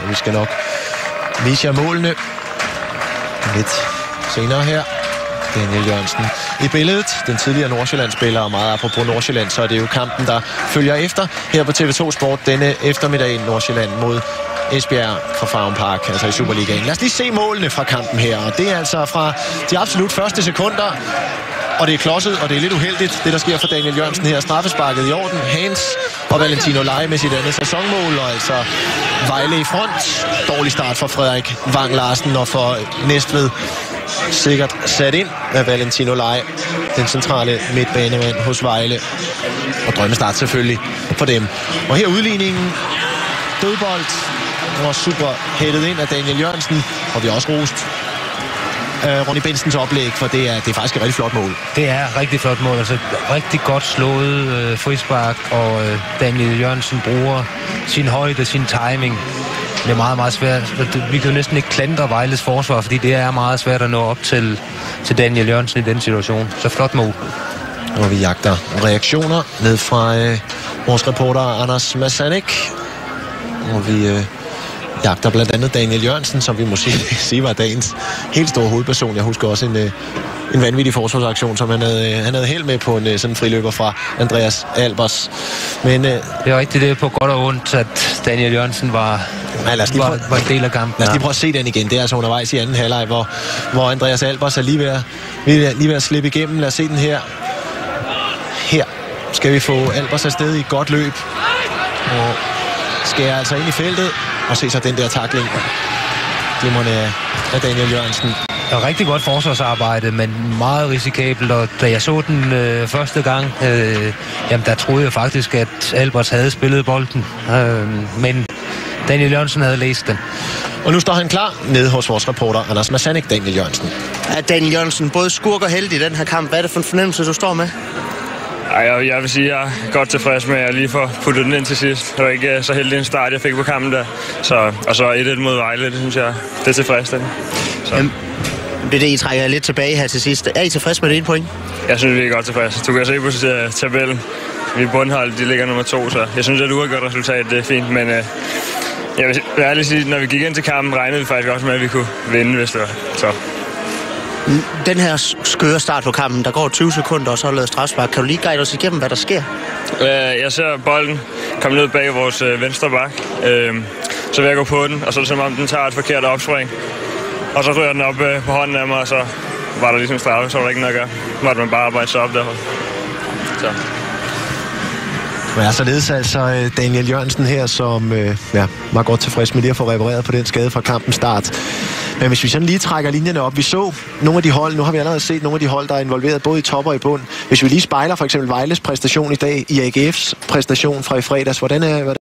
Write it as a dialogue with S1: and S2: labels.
S1: Vi skal nok vise jer målene lidt senere her. Daniel Jørgensen i billedet. Den tidligere Nordsjælland-spiller, og meget apropos Nordsjælland, så er det jo kampen, der følger efter her på TV2 Sport denne eftermiddag. Nordsjælland mod Esbjerg fra Farum Park, altså i Superligaen. Lad os lige se målene fra kampen her, og det er altså fra de absolut første sekunder. Og det er klodset, og det er lidt uheldigt, det der sker for Daniel Jørgensen her. Straffesparket i orden. Hans og Valentino Leje med sit andet sæsonmål, og altså Vejle i front. Dårlig start for Frederik Vang Larsen, og for Næstved sikkert sat ind af Valentino Leje, den centrale midtbanemand hos Vejle. Og drømmestart selvfølgelig for dem. Og her udligningen. Dødbold. Og super hættet ind af Daniel Jørgensen, og vi har også rost Ronny Bensens oplæg, for det er faktisk et rigtig flot mål.
S2: Det er rigtig flot mål, altså rigtig godt slået frispark, og Daniel Jørgensen bruger sin højde, sin timing. Det er meget, meget svært. Vi kan jo næsten ikke klandre Vejles forsvar, fordi det er meget svært at nå op til Daniel Jørgensen i den situation. Så flot mål.
S1: Og vi jagter reaktioner ned fra vores reporter Anders Masanik. Og vi jagter blandt andet Daniel Jørgensen, som vi må sige var dagens helt store hovedperson. Jeg husker også en vanvittig forsvarsaktion, som han havde held med på en sådan friløber fra Andreas Albers. Men
S2: det er rigtigt, det er på godt og ondt, at Daniel Jørgensen var en del af kampen.
S1: Lad os lige prøve at se den igen. Det er altså undervejs i anden halvleg, hvor Andreas Albers er lige ved at slippe igennem. Lad os se den her. Her skal vi få Albers afsted i et godt løb. Og skærer altså ind i feltet. Og se så den der tackling. Glimrende af Daniel Jørgensen.
S2: Det var rigtig godt forsvarsarbejde, men meget risikabelt. Og da jeg så den første gang, der troede jeg faktisk, at Albers havde spillet bolden. Men Daniel Jørgensen havde læst den.
S1: Og nu står han klar nede hos vores reporter Anders Masanik, Daniel Jørgensen.
S3: Er Daniel Jørgensen både skurk og heldig i den her kamp? Hvad er det for en fornemmelse, du står med?
S4: Jeg vil sige, at jeg er godt tilfreds med, at jeg lige får puttet den ind til sidst. Det var ikke så heldig en start, jeg fik på kampen der. Og så 1-1 mod Vejle, det synes jeg, det er tilfredsstillende.
S3: Det I trækker lidt tilbage her til sidst. Er I tilfreds med det ene point?
S4: Jeg synes, vi er godt tilfredse. Du kan se på tabellen. Vi bundhold, de ligger nummer 2, så jeg synes, at du har godt resultat, det er fint. Men jeg vil ærligt sige, når vi gik ind til kampen, regnede vi faktisk også med, at vi kunne vinde, hvis det var så.
S3: Den her skøre start på kampen, der går 20 sekunder, og så er lavet strafspark. Kan du lige guide os igennem, hvad der sker?
S4: Jeg ser bolden komme ned bag vores venstre bak. Så vil jeg gå på den, og så er det som om, den tager et forkert opspring. Og så ryger den op på hånden af mig, og så var der ligesom straffe, så var der ikke noget at gøre. Måtte man bare arbejde sig op derfor. Så.
S1: Men er således altså Daniel Jørgensen her, som var godt tilfreds med lige at få repareret på den skade fra kampens start. Men hvis vi sådan lige trækker linjerne op, vi så nogle af de hold, nu har vi allerede set nogle af de hold, der er involveret både i top og i bund. Hvis vi lige spejler for eksempel Vejles præstation i dag i AGF's præstation fra i fredags, hvordan er